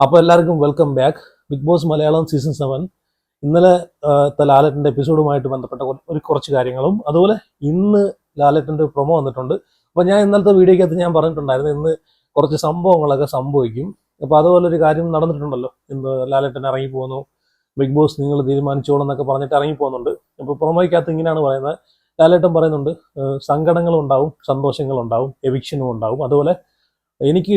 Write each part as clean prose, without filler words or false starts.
അപ്പോൾ എല്ലാവർക്കും welcome back. Bigg Boss Malayalam season 7 ഇന്നലെ ലാലേട്ടൻ്റെ എപ്പിസോഡുമായിട്ട് ബന്ധപ്പെട്ട കുറച്ച് കാര്യങ്ങളും അതുപോലെ ഇന്ന് ലാലേട്ടൻ്റെ പ്രൊമോ വന്നിട്ടുണ്ട്. അപ്പോൾ ഞാൻ ഇന്നലത്തെ വീഡിയോക്കകത്ത് ഞാൻ പറഞ്ഞിട്ടുണ്ടായിരുന്നു ഇന്ന് കുറച്ച് സംഭവങ്ങളൊക്കെ സംഭവിക്കും. അപ്പോൾ അതുപോലെ ഒരു കാര്യം നടന്നിട്ടുണ്ടല്ലോ, ഇന്ന് ലാലേട്ടൻ ഇറങ്ങി പോകുന്നു, ബിഗ് ബോസ് നിങ്ങൾ തീരുമാനിച്ചോളെന്നൊക്കെ പറഞ്ഞിട്ട് ഇറങ്ങി പോകുന്നുണ്ട്. അപ്പോൾ പ്രൊമോയ്ക്കകത്ത് ഇങ്ങനെയാണ് പറയുന്നത്, ലാലേട്ടൻ പറയുന്നുണ്ട് സങ്കടങ്ങളും ഉണ്ടാവും, സന്തോഷങ്ങളും ഉണ്ടാവും, എവിക്ഷനും ഉണ്ടാവും. അതുപോലെ എനിക്ക്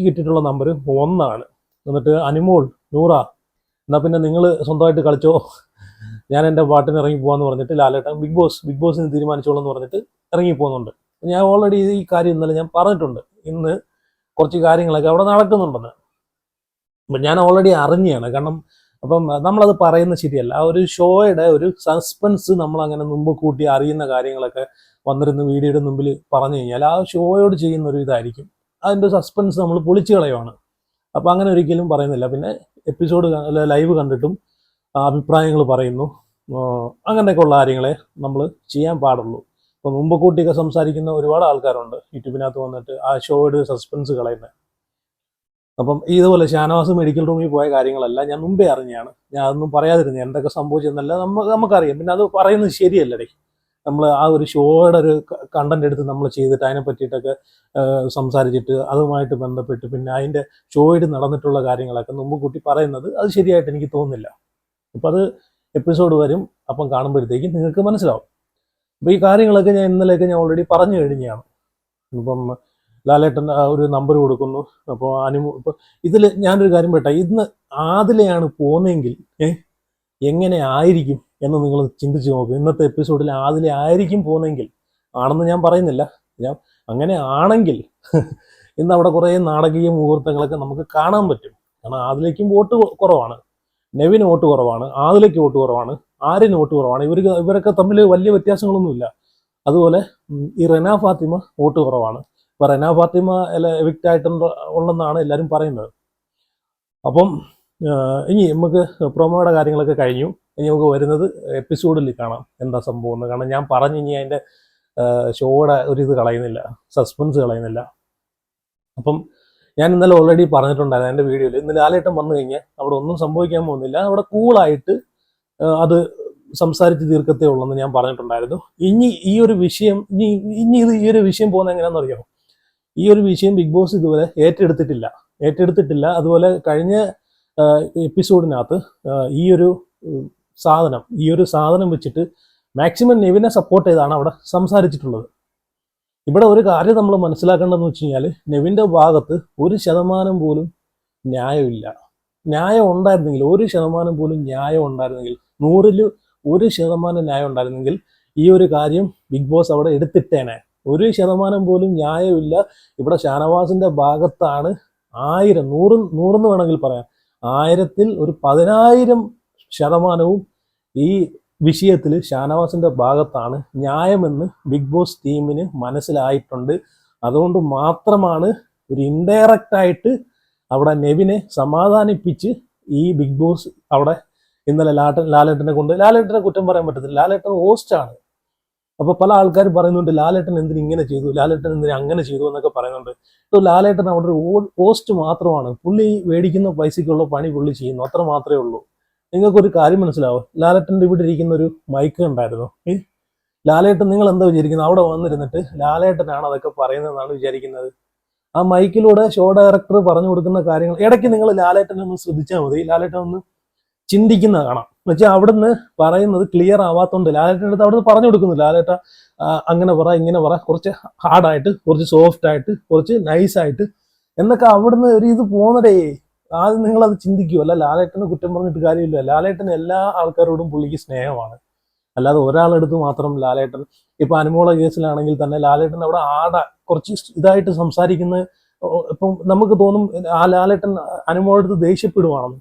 കിട്ടിയിട്ടുള്ള നമ്പർ 1 എന്നിട്ട് അനിമോൾ 100 എന്നാൽ പിന്നെ നിങ്ങൾ സ്വന്തമായിട്ട് കളിച്ചോ, ഞാൻ എൻ്റെ പാട്ടിന് ഇറങ്ങി പോകാന്ന് പറഞ്ഞിട്ട് ലാലേട്ടൻ ബിഗ് ബോസിന് തീരുമാനിച്ചോളൂ എന്ന് പറഞ്ഞിട്ട് ഇറങ്ങി പോകുന്നുണ്ട്. ഞാൻ ഓൾറെഡി ഈ കാര്യം ഇന്നലെ ഞാൻ പറഞ്ഞിട്ടുണ്ട്, ഇന്ന് കുറച്ച് കാര്യങ്ങളൊക്കെ അവിടെ നടക്കുന്നുണ്ടെന്ന്. അപ്പം ഞാൻ ഓൾറെഡി അറിഞ്ഞാണ്. കാരണം അപ്പം നമ്മളത് പറയുന്നത് ശരിയല്ല. ആ ഒരു ഷോയുടെ ഒരു സസ്പെൻസ് നമ്മളങ്ങനെ മുമ്പ് കൂട്ടി അറിയുന്ന കാര്യങ്ങളൊക്കെ വന്നിരുന്ന് വീഡിയോയുടെ മുമ്പിൽ പറഞ്ഞു കഴിഞ്ഞാൽ ആ ഷോയോട് ചെയ്യുന്ന ഒരു ഇതായിരിക്കും. അതിൻ്റെ സസ്പെൻസ് നമ്മൾ പൊളിച്ചു കളയുവാണ്. അപ്പോൾ അങ്ങനെ ഒരിക്കലും പറയുന്നില്ല. പിന്നെ എപ്പിസോഡ് ലൈവ് കണ്ടിട്ടും അഭിപ്രായങ്ങൾ പറയുന്നു, അങ്ങനെയൊക്കെയുള്ള കാര്യങ്ങളെ നമ്മൾ ചെയ്യാൻ പാടുള്ളൂ. ഇപ്പോൾ മുമ്പ് കൂട്ടിയൊക്കെ സംസാരിക്കുന്ന ഒരുപാട് ആൾക്കാരുണ്ട് യൂട്യൂബിനകത്ത് വന്നിട്ട് ആ ഷോയുടെ സസ്പെൻസ് കളയുന്നത്. അപ്പം ഇതുപോലെ ഷാനവാസ് മെഡിക്കൽ റൂമിൽ പോയ കാര്യങ്ങളല്ല ഞാൻ മുമ്പേ അറിഞ്ഞാണ്. ഞാൻ അതൊന്നും പറയാതിരുന്നത്, എന്തൊക്കെ സംഭവിച്ചെന്നല്ല നമുക്കറിയാം. പിന്നെ അത് പറയുന്നത് ശരിയല്ലടേ. നമ്മൾ ആ ഒരു ഷോയുടെ ഒരു കണ്ടന്റ് എടുത്ത് നമ്മൾ ചെയ്തിട്ട് അതിനെ പറ്റിയിട്ടൊക്കെ സംസാരിച്ചിട്ട് അതുമായിട്ട് ബന്ധപ്പെട്ട് പിന്നെ അതിൻ്റെ ഷോയിൽ നടന്നിട്ടുള്ള കാര്യങ്ങളൊക്കെ മുമ്പ് കൂട്ടി പറയുന്നത് അത് ശരിയായിട്ട് എനിക്ക് തോന്നുന്നില്ല. അപ്പം അത് എപ്പിസോഡ് വരും, അപ്പം കാണുമ്പോഴത്തേക്കും നിങ്ങൾക്ക് മനസ്സിലാവും. അപ്പോൾ ഈ കാര്യങ്ങളൊക്കെ ഞാൻ ഇന്നലെയൊക്കെ ഞാൻ ഓൾറെഡി പറഞ്ഞു കഴിഞ്ഞാണ്. ഇപ്പം ലാലേട്ടൻ ഒരു നമ്പർ കൊടുക്കുന്നു. അപ്പോൾ ഇപ്പോൾ ഇതിൽ ഞാനൊരു കാര്യം പറയട്ടെ, ഇന്ന് ആദിലെയാണ് പോകുന്നതെങ്കിൽ എങ്ങനെ ആയിരിക്കും എന്ന് നിങ്ങൾ ചിന്തിച്ച് നോക്കും. ഇന്നത്തെ എപ്പിസോഡിൽ ആദിലെ ആയിരിക്കും പോകുന്നതെങ്കിൽ, ആണെന്ന് ഞാൻ പറയുന്നില്ല, ഞാൻ അങ്ങനെ ആണെങ്കിൽ ഇന്ന് അവിടെ കുറേ നാടകീയ മുഹൂർത്തങ്ങളൊക്കെ നമുക്ക് കാണാൻ പറ്റും. കാരണം ആദിലേക്കും വോട്ട് കുറവാണ്, നെവിന് വോട്ട് കുറവാണ്, ആദിലേക്ക് വോട്ട് കുറവാണ്, ആര്യന് വോട്ട് കുറവാണ്. ഇവരൊക്കെ തമ്മിൽ വലിയ വ്യത്യാസങ്ങളൊന്നുമില്ല. അതുപോലെ ഈ റെന ഫാത്തിമ വോട്ട് കുറവാണ്. ഇപ്പം റെന ഫാത്തിമ എവിക്റ്റ് ആയിട്ടുണ്ടെന്നാണ് എല്ലാവരും പറയുന്നത്. അപ്പം ഇനി നമുക്ക് പ്രൊമോയുടെ കാര്യങ്ങളൊക്കെ കഴിഞ്ഞു. ഇനി നമുക്ക് വരുന്നത് എപ്പിസോഡിൽ കാണാം എന്താ സംഭവം എന്ന്. കാരണം ഞാൻ പറഞ്ഞു ഇനി അതിൻ്റെ ഷോയുടെ ഒരു ഇത് കളയുന്നില്ല, സസ്പെൻസ് കളയുന്നില്ല. അപ്പം ഞാൻ ഇന്നലെ ഓൾറെഡി പറഞ്ഞിട്ടുണ്ടായിരുന്നു എൻ്റെ വീഡിയോയിൽ, ഇന്ന് ലാലേട്ടൻ വന്നു കഴിഞ്ഞാൽ അവിടെ ഒന്നും സംഭവിക്കാൻ പോകുന്നില്ല, അവിടെ കൂളായിട്ട് അത് സംസാരിച്ച് തീർക്കത്തേ ഉള്ളെന്ന് ഞാൻ പറഞ്ഞിട്ടുണ്ടായിരുന്നു. ഇനി ഈ ഒരു വിഷയം ഈ ഒരു വിഷയം പോകുന്നത് എങ്ങനെയാണെന്ന് അറിയാമോ? ഈ ഒരു വിഷയം ബിഗ് ബോസ് ഇതുവരെ ഏറ്റെടുത്തിട്ടില്ല. അതുപോലെ കഴിഞ്ഞ എപ്പിസോഡിനകത്ത് ഈ ഒരു സാധനം വെച്ചിട്ട് മാക്സിമം നെവിനെ സപ്പോർട്ട് ചെയ്താണ് അവിടെ സംസാരിച്ചിട്ടുള്ളത്. ഇവിടെ ഒരു കാര്യം നമ്മൾ മനസ്സിലാക്കേണ്ടതെന്ന് വെച്ച് കഴിഞ്ഞാൽ, നെവിൻ്റെ ഭാഗത്ത് 1% പോലും ന്യായമില്ല. ന്യായം ഉണ്ടായിരുന്നെങ്കിൽ 1% പോലും ന്യായം ഉണ്ടായിരുന്നെങ്കിൽ, 100ൽ 1% ന്യായം ഉണ്ടായിരുന്നെങ്കിൽ ഈ ഒരു കാര്യം ബിഗ് ബോസ് അവിടെ എടുത്തിട്ടേനെ. 1% പോലും ന്യായമില്ല. ഇവിടെ ഷാനവാസിന്റെ ഭാഗത്താണ് 100 വേണമെങ്കിൽ പറയാം, 1000ൽ ഒരു 10,000% ഈ വിഷയത്തിൽ ഷാനവാസിന്റെ ഭാഗത്താണ് ന്യായമെന്ന് ബിഗ് ബോസ് ടീമിന് മനസ്സിലായിട്ടുണ്ട്. അതുകൊണ്ട് മാത്രമാണ് ഒരു ഇൻഡയറക്റ്റ് ആയിട്ട് അവിടെ നെവിനെ സമാധാനിപ്പിച്ച് ഈ ബിഗ് ബോസ് അവിടെ ഇന്നലെ ലാലേട്ടനെ കുറ്റം പറയാൻ പറ്റത്തില്ല. ലാലേട്ടൻ ഹോസ്റ്റാണ്. അപ്പൊ പല ആൾക്കാരും പറയുന്നുണ്ട് ലാലേട്ടൻ എന്തിന് ഇങ്ങനെ ചെയ്തു, ലാലേട്ടൻ എന്തിന് അങ്ങനെ ചെയ്തു എന്നൊക്കെ പറയുന്നുണ്ട്. ഇപ്പോൾ ലാലേട്ടൻ അവിടെ ഒരു ഹോസ്റ്റ് മാത്രമാണ്. പുള്ളി മേടിക്കുന്ന പൈസയ്ക്കുള്ള പണി പുള്ളി ചെയ്യുന്നു, അത്ര മാത്രമേ ഉള്ളൂ. നിങ്ങൾക്കൊരു കാര്യം മനസ്സിലാവും, ലാലേട്ടൻ്റെ ഇവിടെ ഇരിക്കുന്ന ഒരു മൈക്ക് ഉണ്ടായിരുന്നു. ലാലേട്ടൻ നിങ്ങൾ എന്താ വിചാരിക്കുന്നത്? അവിടെ വന്നിരുന്നിട്ട് ലാലേട്ടനാണ് അതൊക്കെ പറയുന്നതെന്നാണ് വിചാരിക്കുന്നത്. ആ മൈക്കിലൂടെ ഷോ ഡയറക്ടർ പറഞ്ഞു കൊടുക്കുന്ന കാര്യങ്ങൾ ഇടയ്ക്ക് നിങ്ങൾ ലാലേട്ടനെ ഒന്ന് ശ്രദ്ധിച്ചാൽ മതി. ലാലേട്ടൻ ഒന്ന് ചിന്തിക്കുന്ന കാണാം. എന്നുവെച്ചാൽ അവിടുന്ന് പറയുന്നത് ക്ലിയർ ആവാത്തോണ്ട് ലാലേട്ടൻ്റെ അടുത്ത് അവിടുന്ന് പറഞ്ഞു കൊടുക്കുന്നു, ലാലേട്ട അങ്ങനെ പറ, ഇങ്ങനെ പറ, കുറച്ച് ഹാർഡായിട്ട്, കുറച്ച് സോഫ്റ്റ് ആയിട്ട്, കുറച്ച് നൈസായിട്ട് എന്നൊക്കെ അവിടുന്ന് ഒരു ഇത് പോകുന്നതേ. ആദ്യം നിങ്ങളത് ചിന്തിക്കൂ. അല്ല ലാലേട്ടന് കുറ്റം പറഞ്ഞിട്ട് കാര്യമില്ല. ലാലേട്ടന് എല്ലാ ആൾക്കാരോടും പുള്ളിക്ക് സ്നേഹമാണ്. അല്ലാതെ ഒരാളെടുത്ത് മാത്രം ലാലേട്ടൻ, ഇപ്പൊ അനുമോള കേസിലാണെങ്കിൽ തന്നെ ലാലേട്ടൻ അവിടെ കുറച്ച് ഇതായിട്ട് സംസാരിക്കുന്ന, ഇപ്പം നമുക്ക് തോന്നും ആ ലാലേട്ടൻ അനുമോളെടുത്ത് ദേഷ്യപ്പെടുവാണെന്ന്.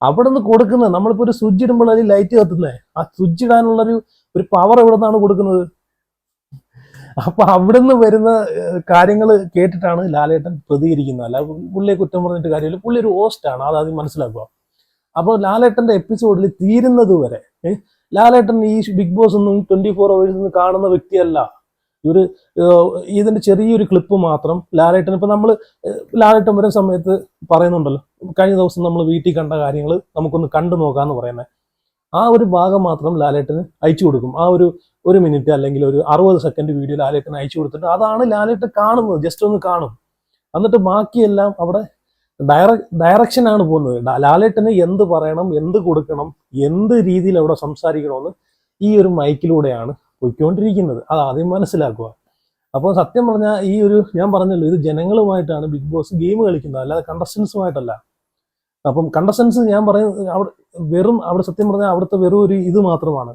അവിടെ നിന്ന് കൊടുക്കുന്നത്, നമ്മളിപ്പോൾ ഒരു സ്വിച്ച് ഇടുമ്പോൾ അതിൽ ലൈറ്റ് കത്തുന്നത്, ആ സ്വിച്ച് ഇടാനുള്ളൊരു പവർ എവിടെ നിന്നാണ് കൊടുക്കുന്നത്? അപ്പൊ അവിടെ നിന്ന് വരുന്ന കാര്യങ്ങൾ കേട്ടിട്ടാണ് ലാലേട്ടൻ പ്രതികരിക്കുന്നത്. അല്ല പുള്ളിയെ കുറ്റം പറഞ്ഞിട്ട് കാര്യമില്ല. പുള്ളി ഒരു ഹോസ്റ്റാണ്, അതാദ്യം മനസ്സിലാക്കുക. അപ്പോൾ ലാലേട്ടന്റെ എപ്പിസോഡിൽ തീരുന്നത് വരെ ലാലേട്ടൻ ഈ ബിഗ് ബോസ് ഒന്നും 24 hours കാണുന്ന വ്യക്തിയല്ല. ഇവർ ഇതിന്റെ ചെറിയൊരു ക്ലിപ്പ് മാത്രം ലാലേട്ടൻ ഇപ്പം നമ്മൾ ലാലേട്ടൻ വരുന്ന സമയത്ത് പറയുന്നുണ്ടല്ലോ, കഴിഞ്ഞ ദിവസം നമ്മൾ വീട്ടിൽ കണ്ട കാര്യങ്ങൾ നമുക്കൊന്ന് കണ്ടു നോക്കാമെന്ന് പറയുന്നത്. ആ ഒരു ഭാഗം മാത്രം ലാലേട്ടന് അയച്ചു കൊടുക്കും. ആ ഒരു മിനിറ്റ് അല്ലെങ്കിൽ ഒരു 60 സെക്കൻഡ് വീഡിയോ ലാലേട്ടന് അയച്ചു കൊടുത്തിട്ട് അതാണ് ലാലേട്ടൻ കാണുന്നത്, ജസ്റ്റ് ഒന്ന് കാണും. എന്നിട്ട് ബാക്കിയെല്ലാം അവിടെ ഡയറക്ഷനാണ് പോകുന്നത്. ലാലേട്ടന് എന്ത് പറയണം, എന്ത് കൊടുക്കണം, എന്ത് രീതിയിൽ അവിടെ സംസാരിക്കണമെന്ന് ഈ ഒരു മൈക്കിലൂടെയാണ് പോയിക്കൊണ്ടിരിക്കുന്നത്. അത് ആദ്യം മനസ്സിലാക്കുക. അപ്പോൾ സത്യം പറഞ്ഞാൽ ഞാൻ പറഞ്ഞല്ലോ, ഇത് ജനങ്ങളുമായിട്ടാണ് ബിഗ് ബോസ് ഗെയിം കളിക്കുന്നത്, അല്ലാതെ കണ്ടസ്റ്റൻസുമായിട്ടല്ല. അപ്പം കണ്ടസ്റ്റൻസ് ഞാൻ പറയുന്നത് അവിടെ സത്യം പറഞ്ഞാൽ അവിടുത്തെ വെറും ഒരു ഇത് മാത്രമാണ്.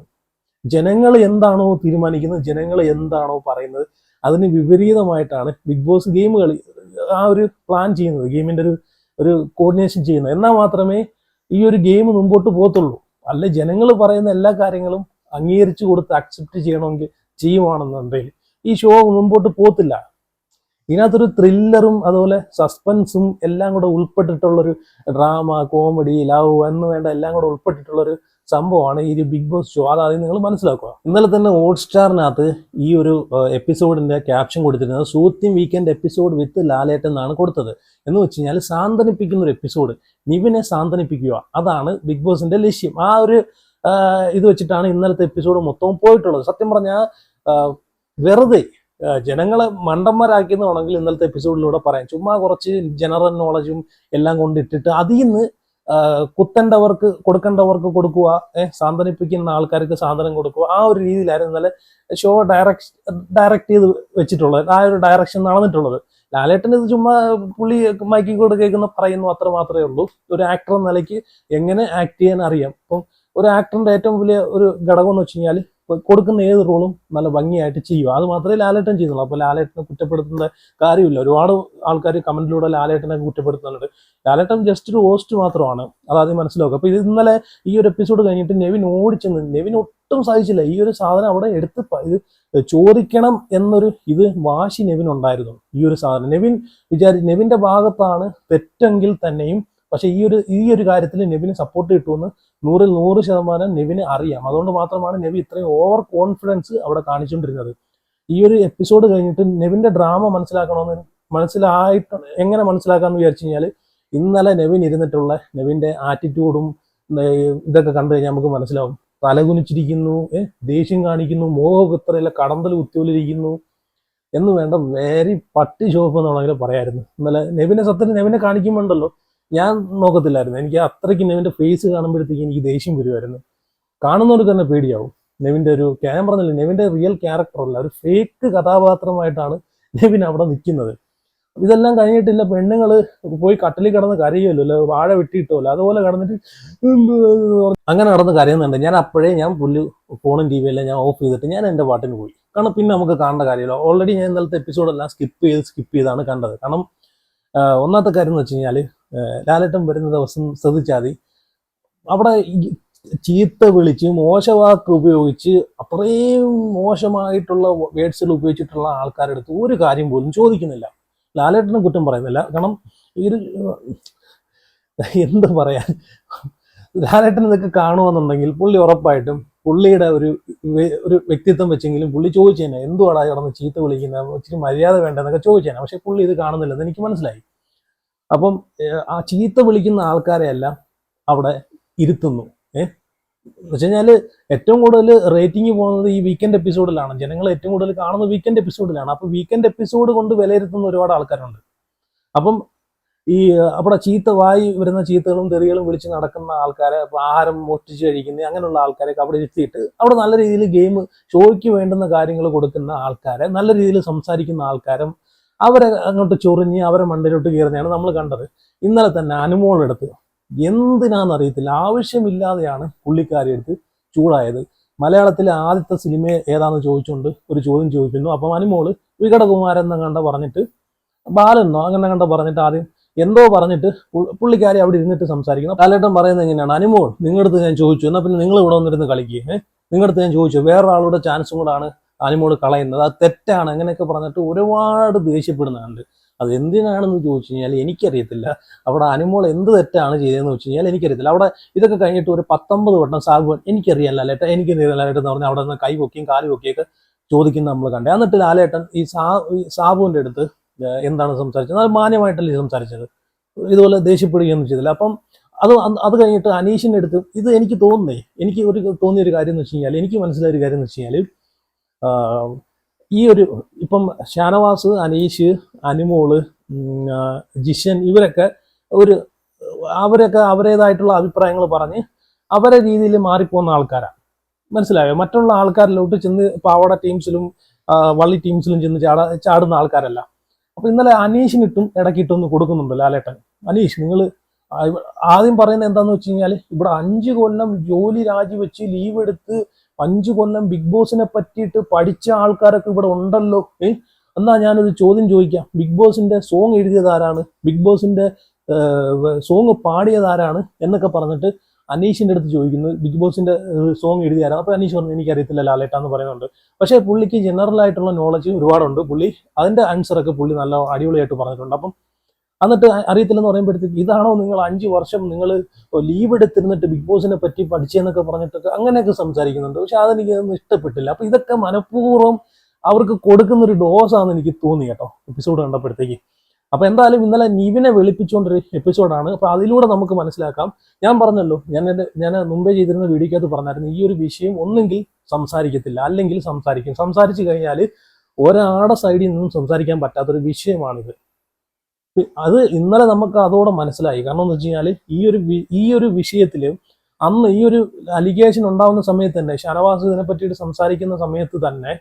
ജനങ്ങൾ എന്താണോ തീരുമാനിക്കുന്നത്, ജനങ്ങൾ എന്താണോ പറയുന്നത്, അതിന് വിപരീതമായിട്ടാണ് ബിഗ് ബോസ് ഗെയിം ആ ഒരു പ്ലാൻ ചെയ്യുന്നത്, ഗെയിമിന്റെ ഒരു കോർഡിനേഷൻ ചെയ്യുന്നത്. എന്നാൽ മാത്രമേ ഈ ഒരു ഗെയിം മുമ്പോട്ട് പോകത്തുള്ളൂ. അല്ലെ ജനങ്ങൾ പറയുന്ന എല്ലാ കാര്യങ്ങളും അംഗീകരിച്ചു കൊടുത്ത് അക്സെപ്റ്റ് ചെയ്യണമെങ്കിൽ ചെയ്യുവാണെന്നുണ്ടെങ്കിൽ ഈ ഷോ മുമ്പോട്ട് പോകത്തില്ല. ഇതിനകത്തൊരു ത്രില്ലറും അതുപോലെ സസ്പെൻസും എല്ലാം കൂടെ ഉൾപ്പെട്ടിട്ടുള്ളൊരു ഡ്രാമ, കോമഡി, ലവ് എന്ന് വേണ്ട എല്ലാം കൂടെ ഉൾപ്പെട്ടിട്ടുള്ളൊരു സംഭവമാണ് ഈ ഒരു ബിഗ് ബോസ് ഷോ. അതാദ്യം നിങ്ങൾ മനസ്സിലാക്കുക. ഇന്നലെ തന്നെ ഹോട്ട്സ്റ്റാറിനകത്ത് ഈ ഒരു എപ്പിസോഡിന്റെ ക്യാപ്ഷൻ കൊടുത്തിരുന്നത് സൂത്തിങ് വീക്കെൻഡ് എപ്പിസോഡ് വിത്ത് ലാലേട്ടൻ എന്നാണ് കൊടുത്തത്. എന്ന് വെച്ച് കഴിഞ്ഞാൽ സാന്ത്വനിപ്പിക്കുന്ന ഒരു എപ്പിസോഡ്, നിവിനെ സാന്ത്വനിപ്പിക്കുക, അതാണ് ബിഗ് ബോസിന്റെ ലക്ഷ്യം. ആ ഒരു ഇത് വെച്ചിട്ടാണ് ഇന്നലത്തെ എപ്പിസോഡ് മൊത്തവും പോയിട്ടുള്ളത്. സത്യം പറഞ്ഞാൽ വെറുതെ ജനങ്ങളെ മണ്ടന്മാരാക്കിയെന്ന് വേണമെങ്കിൽ ഇന്നലത്തെ എപ്പിസോഡിലൂടെ പറയാം. ചുമ്മാ കുറച്ച് ജനറൽ നോളജും എല്ലാം കൊണ്ടിട്ടിട്ട് അതിൽ നിന്ന് കൊടുക്കേണ്ടവർക്ക് കൊടുക്കുക, സാന്ത്വനിപ്പിക്കുന്ന ആൾക്കാർക്ക് സാന്ത്വനം കൊടുക്കുക, ആ ഒരു രീതിയിലായിരുന്നു ഇന്നലെ ഷോ ഡയറക്റ്റ് ചെയ്ത് വെച്ചിട്ടുള്ളത്. ആ ഒരു ഡയറക്ഷൻ നടന്നിട്ടുള്ളത്. ലാലേട്ടൻ ഇത് ചുമ്മാ പുള്ളി മൈക്കിൽ കൂടെ കേൾക്കുന്ന പറയുന്നു, അത്ര മാത്രമേ ഉള്ളൂ. ഒരു ആക്ടർ എന്ന നിലയ്ക്ക് എങ്ങനെ ആക്ട് ചെയ്യാൻ അറിയാം. അപ്പം ഒരു ആക്ടറിന്റെ ഏറ്റവും വലിയ ഒരു ഘടകം എന്ന് വെച്ച് കഴിഞ്ഞാൽ കൊടുക്കുന്ന ഏത് റോളും നല്ല ഭംഗിയായിട്ട് ചെയ്യുക. അത് മാത്രമേ ലാലേട്ടൻ ചെയ്യുന്നുള്ളൂ. അപ്പോൾ ലാലേട്ടനെ കുറ്റപ്പെടുത്തുന്ന കാര്യമില്ല. ഒരുപാട് ആൾക്കാർ കമന്റിലൂടെ ലാലേട്ടനെ കുറ്റപ്പെടുത്തുന്നുണ്ട്. ലാലേട്ടൻ ജസ്റ്റ് ഒരു ഹോസ്റ്റ് മാത്രമാണ്, അതാദ്യം മനസ്സിലാക്കുക. അപ്പോൾ ഇത് ഇന്നലെ ഈ ഒരു എപ്പിസോഡ് കഴിഞ്ഞിട്ട് നെവിൻ ഓടിച്ചെന്ന്, നെവിൻ ഒട്ടും സാധിച്ചില്ല. ഈ ഒരു സാധനം അവിടെ എടുത്ത് ഇത് ചോദിക്കണം എന്നൊരു വാശി നെവിൻ ഉണ്ടായിരുന്നു. ഈ ഒരു സാധനം നെവിന്റെ ഭാഗത്താണ് തെറ്റെങ്കിൽ തന്നെയും, പക്ഷെ ഈ ഒരു കാര്യത്തിൽ നെവിന് സപ്പോർട്ട് കിട്ടുമെന്ന് 100% നെവിന് അറിയാം. അതുകൊണ്ട് മാത്രമാണ് നെവി ഇത്രയും ഓവർ കോൺഫിഡൻസ് അവിടെ കാണിച്ചുകൊണ്ടിരുന്നത്. ഈ ഒരു എപ്പിസോഡ് കഴിഞ്ഞിട്ട് നെവിന്റെ ഡ്രാമ എങ്ങനെ മനസ്സിലാക്കാന്ന് വിചാരിച്ചു കഴിഞ്ഞാൽ, ഇന്നലെ നെവിൻ ഇരുന്നിട്ടുള്ള നെവിന്റെ ആറ്റിറ്റ്യൂഡും ഇതൊക്കെ കണ്ടു കഴിഞ്ഞാൽ നമുക്ക് മനസ്സിലാവും. തലകുനിച്ചിരിക്കുന്നു, ദേഷ്യം കാണിക്കുന്നു, മോഹകുത്രയിലെ കടന്തൽ കുത്തിയോലിരിക്കുന്നു എന്ന് വേണ്ട വേരി പട്ടി ഷോപ്പ് എന്നുള്ളതെങ്കിലും പറയായിരുന്നു. ഇന്നലെ നെവിനെ കാണിക്കുമ്പോണ്ടല്ലോ, ഞാൻ നോക്കത്തില്ലായിരുന്നു. എനിക്ക് അത്രയ്ക്ക് നെവിന്റെ ഫേസ് കാണുമ്പോഴത്തേക്ക് എനിക്ക് ദേഷ്യം വരുമായിരുന്നു. കാണുന്നവർക്ക് തന്നെ പേടിയാവും. നെവിന്റെ ഞാൻ പറഞ്ഞില്ല, നെവിന്റെ റിയൽ ക്യാരക്ടർ അല്ല, ഒരു ഫേക്ക് കഥാപാത്രമായിട്ടാണ് നെവിൻ അവിടെ നിൽക്കുന്നത്. ഇതെല്ലാം കഴിഞ്ഞിട്ടില്ല, പെണ്ണുങ്ങൾ പോയി കട്ടിലിൽ കിടന്ന് കരയുമല്ലോ, അല്ലെ വാഴ വെട്ടിയിട്ടല്ലോ, അതുപോലെ കിടന്നിട്ട് അങ്ങനെ നടന്ന് കരയുന്നുണ്ട്. ഞാൻ പുല്ല് ഫോണും ടി വിയെല്ലാം ഞാൻ ഓഫ് ചെയ്തിട്ട് ഞാൻ എൻ്റെ പാട്ടിന് പോയി. കാരണം പിന്നെ നമുക്ക് കാണേണ്ട കാര്യമല്ലോ. ഓൾറെഡി ഞാൻ ഇന്നലത്തെ എപ്പിസോഡെല്ലാം സ്കിപ്പ് ചെയ്താണ് കണ്ടത്. കാരണം ഒന്നാമത്തെ കാര്യം എന്ന് വെച്ച് കഴിഞ്ഞാൽ, ലാലേട്ടൻ വരുന്ന ദിവസം ശ്രദ്ധിച്ചാൽ മതി, അവിടെ ചീത്ത വിളിച്ച് മോശവാക്ക് ഉപയോഗിച്ച് അത്രയും മോശമായിട്ടുള്ള വേർഡ്സുകൾ ഉപയോഗിച്ചിട്ടുള്ള ആൾക്കാരുടെ അടുത്ത് ഒരു കാര്യം പോലും ചോദിക്കുന്നില്ല. ലാലേട്ടനെ കുറ്റം പറയുന്നില്ല. കാരണം എന്ത് പറയാൻ, ലാലേട്ടൻ ഇതൊക്കെ കാണുമെന്നുണ്ടെങ്കിൽ പുള്ളി ഉറപ്പായിട്ടും പുള്ളിയുടെ ഒരു വ്യക്തിത്വം വെച്ചെങ്കിലും പുള്ളി ചോദിച്ചേനെ, എന്തുവാടാ കിടന്ന് ചീത്ത വിളിക്കുന്ന, ഇച്ചിരി മര്യാദ വേണ്ടെന്നൊക്കെ ചോദിച്ചേനെ. പക്ഷെ പുള്ളി ഇത് കാണുന്നില്ലെന്ന് എനിക്ക് മനസ്സിലായി. അപ്പം ആ ചീത്ത വിളിക്കുന്ന ആൾക്കാരെയെല്ലാം അവിടെ ഇരുത്തുന്നു. എന്ന് വെച്ച് കഴിഞ്ഞാൽ ഏറ്റവും കൂടുതൽ റേറ്റിംഗ് പോകുന്നത് ഈ വീക്കെൻഡ് എപ്പിസോഡിലാണ്. ജനങ്ങൾ ഏറ്റവും കൂടുതൽ കാണുന്നത് വീക്കെൻഡ് എപ്പിസോഡിലാണ്. അപ്പോൾ വീക്കെൻഡ് എപ്പിസോഡ് കൊണ്ട് വിലയിരുത്തുന്ന ഒരുപാട് ആൾക്കാരുണ്ട്. അപ്പം അവിടെ വായി വരുന്ന ചീത്തകളും തെറികളും വിളിച്ച് നടക്കുന്ന ആൾക്കാരെ, ആഹാരം മോഷ്ടിച്ച് കഴിക്കുന്ന അങ്ങനെയുള്ള ആൾക്കാരെയൊക്കെ അവിടെ ഇരുത്തിയിട്ട് അവിടെ നല്ല രീതിയിൽ ഗെയിം ഷോയ്ക്ക് വേണ്ടുന്ന കാര്യങ്ങൾ കൊടുക്കുന്ന ആൾക്കാരെ, നല്ല രീതിയിൽ സംസാരിക്കുന്ന ആൾക്കാരും അവരെ അങ്ങോട്ട് ചൊറിഞ്ഞ് അവരെ മണ്ടയിലോട്ട് കയറുന്നതാണ് നമ്മൾ കണ്ടത്. ഇന്നലെ തന്നെ അനുമോളെടുത്ത് എന്തിനാണെന്നറിയത്തില്ല, ആവശ്യമില്ലാതെയാണ് പുള്ളിക്കാരി എടുത്ത് ചൂടായത്. മലയാളത്തിലെ ആദ്യത്തെ സിനിമ ഏതാണെന്ന് ചോദിച്ചുകൊണ്ട് ഒരു ചോദ്യം ചോദിക്കുന്നു. അപ്പം അനുമോള് വികടകുമാരൻ എന്ന് കണ്ട പറഞ്ഞിട്ട്, ബാലെന്നോ അങ്ങനെ കണ്ട പറഞ്ഞിട്ട് ആദ്യം എന്തോ പറഞ്ഞിട്ട് പുള്ളിക്കാരി അവിടെ ഇരുന്നിട്ട് സംസാരിക്കുന്നു. ലാലേട്ടൻ പറയുന്നത് എങ്ങനെയാണ്, അനുമോൾ നിങ്ങളുടെ അടുത്ത് ഞാൻ ചോദിച്ചു, എന്നാൽ പിന്നെ നിങ്ങൾ ഇവിടെ വന്നിരുന്ന് കളിക്കുക, നിങ്ങളുടെ അടുത്ത് ഞാൻ ചോദിച്ചു, വേറൊരാളുടെ ചാൻസും കൂടാണ് അനുമോൾ കളയുന്നത്, അത് തെറ്റാണ്, അങ്ങനെയൊക്കെ പറഞ്ഞിട്ട് ഒരുപാട് ദേഷ്യപ്പെടുന്നുണ്ട്. അത് എന്തിനാണെന്ന് ചോദിച്ചു കഴിഞ്ഞാൽ എനിക്കറിയത്തില്ല. അവിടെ അനുമോൾ എന്ത് തെറ്റാണ് ചെയ്തതെന്ന് വെച്ച് കഴിഞ്ഞാൽ എനിക്കറിയത്തില്ല. അവിടെ ഇതൊക്കെ കഴിഞ്ഞിട്ട് ഒരു 19 വട്ടം സാഗുവൻ എനിക്കറിയാം ലാലേട്ടൻ എന്ന് പറഞ്ഞാൽ അവിടെ നിന്ന് കൈ പൊക്കിയും കാല് പൊക്കിയൊക്കെ ചോദിക്കുന്നത് നമ്മൾ കണ്ടേ. എന്നിട്ട് ലാലേട്ടൻ ഈ സാബുവിൻ്റെ അടുത്ത് എന്താണ് സംസാരിച്ചത്, അത് മാന്യമായിട്ടല്ലേ സംസാരിച്ചത്, ഇതുപോലെ ദേഷ്യപ്പെടുകയൊന്നും ചെയ്തില്ല. അപ്പം അത് കഴിഞ്ഞിട്ട് അനീഷിൻ്റെ അടുത്ത് ഇത് എനിക്ക് തോന്നിയ ഒരു കാര്യം എന്ന് വെച്ച് കഴിഞ്ഞാൽ, എനിക്ക് മനസ്സിലായ ഒരു കാര്യം എന്ന് വെച്ച് കഴിഞ്ഞാൽ, ഈ ഒരു ഇപ്പം ഷാനവാസ്, അനീഷ്, അനുമോള്, ജിഷൻ ഇവരൊക്കെ അവരേതായിട്ടുള്ള അഭിപ്രായങ്ങൾ പറഞ്ഞ് അവരെ രീതിയിൽ മാറിപ്പോകുന്ന ആൾക്കാരാണ്. മനസ്സിലായോ? മറ്റുള്ള ആൾക്കാരിലോട്ട് ചെന്ന് പാവട ടീംസിലും വള്ളി ടീംസിലും ചെന്ന് ചാടുന്ന ആൾക്കാരല്ല. അപ്പൊ ഇന്നലെ അനീഷിനിട്ടും ഇടയ്ക്കിട്ടൊന്ന് കൊടുക്കുന്നുണ്ട് ലാലേട്ടൻ. അനീഷ്, നിങ്ങൾ ആദ്യം പറയുന്നത് എന്താന്ന് വെച്ച് കഴിഞ്ഞാൽ, ഇവിടെ 5 കൊല്ലം ജോലി രാജിവെച്ച് ലീവ് എടുത്ത് 5 കൊല്ലം ബിഗ് ബോസിനെ പറ്റിയിട്ട് പഠിച്ച ആൾക്കാരൊക്കെ ഇവിടെ ഉണ്ടല്ലോ. എന്നാ ഞാനൊരു ചോദ്യം ചോദിക്കാം, ബിഗ് ബോസിന്റെ സോങ് എഴുതിയത് ആരാണ്, ബിഗ് ബോസിന്റെ സോങ് പാടിയത് ആരാണ് എന്നൊക്കെ പറഞ്ഞിട്ട് അനീഷിന്റെ അടുത്ത് ചോദിക്കുന്നു, ബിഗ് ബോസിന്റെ സോങ് എഴുതിയ ആരാണ്. അപ്പൊ അനീഷ് പറഞ്ഞു എനിക്കറിയത്തില്ല ലാലേട്ട എന്ന് പറയുന്നുണ്ട്. പക്ഷേ പുള്ളിക്ക് ജനറൽ ആയിട്ടുള്ള നോളജ് ഒരുപാടുണ്ട്. പുള്ളി അതിന്റെ ആൻസറൊക്കെ പുള്ളി നല്ല അടിപൊളിയായിട്ട് പറഞ്ഞിട്ടുണ്ട്. അപ്പം എന്നിട്ട് അറിയത്തില്ലെന്ന് പറയുമ്പോഴത്തേക്ക് ഇതാണോ നിങ്ങൾ 5 വർഷം നിങ്ങൾ ലീവ് എടുത്തിരുന്നിട്ട് ബിഗ് ബോസിനെ പറ്റി പഠിച്ചെന്നൊക്കെ പറഞ്ഞിട്ടൊക്കെ അങ്ങനെയൊക്കെ സംസാരിക്കുന്നുണ്ട്. പക്ഷെ അതെനിക്കൊന്നും ഇഷ്ടപ്പെട്ടില്ല. അപ്പൊ ഇതൊക്കെ മനഃപൂർവ്വം അവർക്ക് കൊടുക്കുന്ന ഒരു ഡോസാണെന്ന് എനിക്ക് തോന്നി കേട്ടോ എപ്പിസോഡ് കണ്ടപ്പോഴത്തേക്ക്. അപ്പൊ എന്തായാലും ഇന്നലെ നിവിനെ വെളുപ്പിച്ചുകൊണ്ടൊരു എപ്പിസോഡാണ്. അപ്പൊ അതിലൂടെ നമുക്ക് മനസ്സിലാക്കാം, ഞാൻ പറഞ്ഞല്ലോ, ഞാൻ മുമ്പേ ചെയ്തിരുന്ന വീഡിയോക്കകത്ത് പറഞ്ഞായിരുന്നു, ഈ ഒരു വിഷയം ഒന്നെങ്കിൽ സംസാരിക്കത്തില്ല, അല്ലെങ്കിൽ സംസാരിച്ചു കഴിഞ്ഞാൽ ഒരാളുടെ സൈഡിൽ നിന്നും സംസാരിക്കാൻ പറ്റാത്തൊരു വിഷയമാണിത്. അത് ഇന്നലെ നമുക്ക് അതോടെ മനസ്സിലായി. കാരണം എന്ന് വെച്ച് കഴിഞ്ഞാൽ ഈ ഒരു വിഷയത്തിൽ അന്ന് ഈ ഒരു അലിഗേഷൻ ഉണ്ടാവുന്ന സമയത്ത് തന്നെ, ഷാനവാസ് ഇതിനെ പറ്റിയിട്ട് സംസാരിക്കുന്ന സമയത്ത് തന്നെ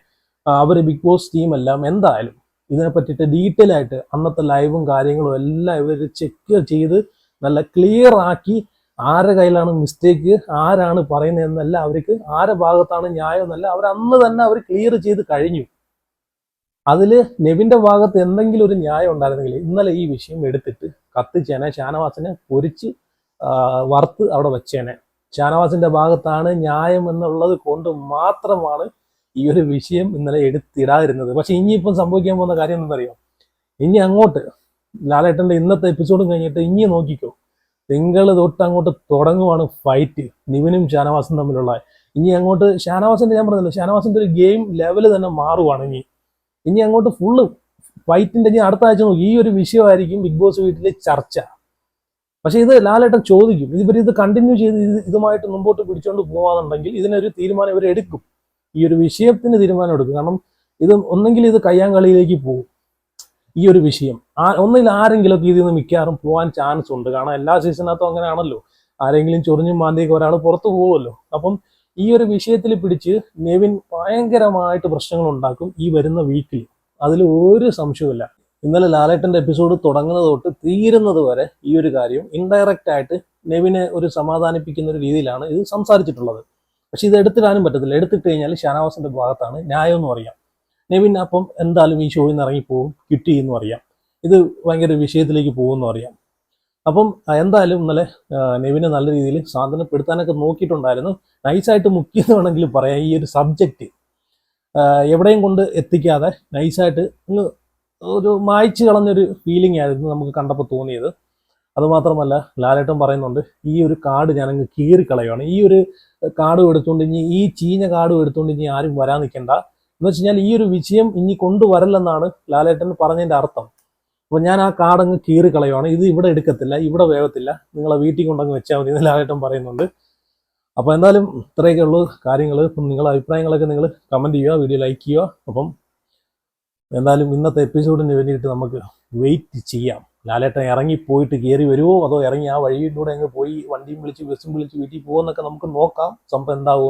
അവർ ബിഗ് ബോസ് ടീമെല്ലാം എന്തായാലും ഇതിനെ പറ്റിയിട്ട് ഡീറ്റെയിൽ ആയിട്ട് അന്നത്തെ ലൈവും കാര്യങ്ങളും എല്ലാം ഇവർ ചെക്ക് ചെയ്ത് നല്ല ക്ലിയർ ആക്കി, ആരുടെ കയ്യിലാണ് മിസ്റ്റേക്ക്, ആരാണ് പറയുന്നതെന്നല്ല, അവർക്ക് ആരുടെ ഭാഗത്താണ് ന്യായം എന്നല്ല, അവർ അന്ന് തന്നെ അവർ ക്ലിയർ ചെയ്ത് കഴിഞ്ഞു. അതിൽ നെവിന്റെ ഭാഗത്ത് എന്തെങ്കിലും ഒരു ന്യായം ഉണ്ടായിരുന്നെങ്കിൽ ഇന്നലെ ഈ വിഷയം എടുത്തിട്ട് കത്തിച്ചേനെ, ഷാനവാസിനെ പൊരിച്ച് വറുത്ത് അവിടെ വെച്ചേനെ. ഷാനവാസിന്റെ ഭാഗത്താണ് ന്യായം എന്നുള്ളത് കൊണ്ട് മാത്രമാണ് ഈ ഒരു വിഷയം ഇന്നലെ എടുത്തിടാതിരുന്നത്. പക്ഷെ ഇനിയിപ്പം സംഭവിക്കാൻ പോകുന്ന കാര്യം എന്താണെന്നറിയോ? ഇനി അങ്ങോട്ട് ലാലേട്ടന്റെ ഇന്നത്തെ എപ്പിസോഡും കഴിഞ്ഞിട്ട് ഇനി നോക്കിക്കോ, തിങ്കൾ തൊട്ട് അങ്ങോട്ട് തുടങ്ങുവാണ് ഫൈറ്റ് നിവിനും ഷാനവാസും തമ്മിലുള്ള. ഇനി അങ്ങോട്ട് ഷാനവാസിന്റെ, ഞാൻ പറഞ്ഞല്ലോ, ഷാനവാസിന്റെ ഒരു ഗെയിം ലെവല് തന്നെ മാറുവാണ്. ഇനി അങ്ങോട്ട് ഫുള്ള് ഫൈറ്റിന്റെ, ഇനി അടുത്ത ആഴ്ച നോക്കി ഈ ഒരു വിഷയമായിരിക്കും ബിഗ് ബോസ് വീട്ടിലെ ചർച്ച. പക്ഷെ ഇത് ലാലേട്ടൻ ചോദിക്കും, ഇത് കണ്ടിന്യൂ ചെയ്ത് ഇതുമായിട്ട് മുമ്പോട്ട് പിടിച്ചുകൊണ്ട് പോകാന്നുണ്ടെങ്കിൽ ഇതിനൊരു തീരുമാനം ഇവർ എടുക്കും, ഈ ഒരു വിഷയത്തിന് തീരുമാനം എടുക്കും. കാരണം ഇത് ഒന്നെങ്കിൽ ഇത് കയ്യാങ്കളിയിലേക്ക് പോകും ഈ ഒരു വിഷയം, ഒന്നിൽ ആരെങ്കിലുമൊക്കെ ഇതിൽ നിന്ന് മിക്കവാറും പോകാൻ ചാൻസ് ഉണ്ട്. കാരണം എല്ലാ സീസണിനകത്തും അങ്ങനെയാണല്ലോ, ആരെങ്കിലും ചൊറിഞ്ഞും മാന്തിയൊക്കെ ഒരാൾ പുറത്തു പോകുമല്ലോ. അപ്പം ഈ ഒരു വിഷയത്തിൽ പിടിച്ച് നെവിൻ ഭയങ്കരമായിട്ട് പ്രശ്നങ്ങൾ ഉണ്ടാക്കും ഈ വരുന്ന വീക്കിൽ, അതിൽ ഒരു സംശയവുമില്ല. ഇന്നലെ ലാലേട്ടന്റെ എപ്പിസോഡ് തുടങ്ങുന്നത് തൊട്ട് തീരുന്നത് വരെ ഈ ഒരു കാര്യം ഇൻഡയറക്റ്റ് ആയിട്ട് നെവിനെ ഒരു സമാധാനിപ്പിക്കുന്ന ഒരു രീതിയിലാണ് ഇത് സംസാരിച്ചിട്ടുള്ളത്. പക്ഷെ ഇത് എടുത്തിടാനും പറ്റത്തില്ല. എടുത്തിട്ട് കഴിഞ്ഞാൽ ഷാനവാസിന്റെ ഭാഗത്താണ് ന്യായം എന്നും അറിയാം. നെവിൻ അപ്പം എന്തായാലും ഈ ഷോയിൽ നിന്ന് ഇറങ്ങിപ്പോവും, കിട്ടി എന്നും അറിയാം, ഇത് ഭയങ്കര വിഷയത്തിലേക്ക് പോകുമെന്നും അറിയാം. അപ്പം എന്തായാലും ഇന്നലെ നെവിനെ നല്ല രീതിയിൽ സാന്ത്വനപ്പെടുത്താനൊക്കെ നോക്കിയിട്ടുണ്ടായിരുന്നു. നൈസായിട്ട് മുക്കിയെന്ന് വേണമെങ്കിൽ പറയാം. ഈ ഒരു സബ്ജക്റ്റ് എവിടെയും കൊണ്ട് എത്തിക്കാതെ നൈസായിട്ട് ഒരു മായ്ച്ചു കളഞ്ഞൊരു ഫീലിംഗ് ആയിരുന്നു നമുക്ക് കണ്ടപ്പോൾ തോന്നിയത്. അതുമാത്രമല്ല, ലാലേട്ടൻ പറയുന്നുണ്ട്, ഈ ഒരു കാർഡ് ഞാനങ്ങ് കീറിക്കളയുവാണ്, ഈ ഒരു കാർഡ് എടുത്തുകൊണ്ട് ഈ ചീഞ്ഞ കാർഡ് എടുത്തുകൊണ്ട് ഇനി ആരും വരാൻ നിൽക്കണ്ട എന്ന് വെച്ച് കഴിഞ്ഞാൽ ഈ ഒരു വിഷയം ഇനി കൊണ്ടുവരല്ലെന്നാണ് ലാലേട്ടൻ പറഞ്ഞതിന്റെ അർത്ഥം. അപ്പോൾ ഞാൻ ആ കാർഡ് അങ്ങ് കീറിക്കളയുവാണ്, ഇത് ഇവിടെ എടുക്കത്തില്ല, ഇവിടെ വേഗത്തില്ല, നിങ്ങളെ വീട്ടിൽ കൊണ്ടങ്ങ് വെച്ചാൽ മതി എന്ന് ലാലേട്ടൻ പറയുന്നുണ്ട്. അപ്പോൾ എന്തായാലും ഇത്രയൊക്കെ ഉള്ളൂ കാര്യങ്ങൾ. അപ്പം നിങ്ങളുടെ അഭിപ്രായങ്ങളൊക്കെ നിങ്ങൾ കമൻറ്റ് ചെയ്യുക, വീഡിയോ ലൈക്ക് ചെയ്യുക. അപ്പം എന്തായാലും ഇന്നത്തെ എപ്പിസോഡിന് വേണ്ടിയിട്ട് നമുക്ക് വെയിറ്റ് ചെയ്യാം. ലാലേട്ടൻ ഇറങ്ങി പോയിട്ട് കയറി വരുമോ, അതോ ഇറങ്ങി ആ വഴിയിലൂടെ അങ്ങ് പോയി വണ്ടിയും വിളിച്ച് ബസ്സും വിളിച്ച് വീട്ടിൽ പോകുമെന്നൊക്കെ നമുക്ക് നോക്കാം. സംഭവം എന്താവും.